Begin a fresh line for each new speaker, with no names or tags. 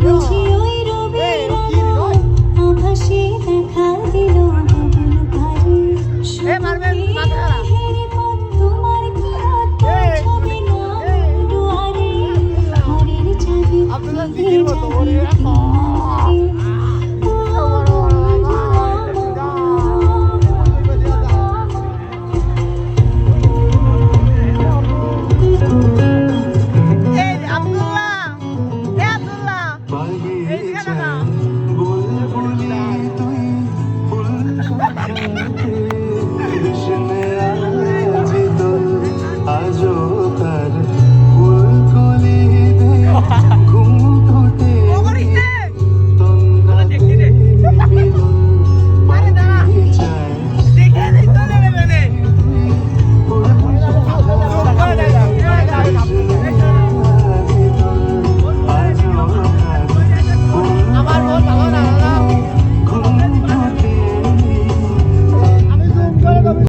বুঝি ওই রবির আলো আভাসে দেখা দিল গগন পারে মেহের তোমার কি হাত ছবি না দুয়ারে ঘরের চাবি দিয়ে যাবে কিনারে
আব্দুল্লাহ, এই আব্দুল্লাহ, এই দিকে না।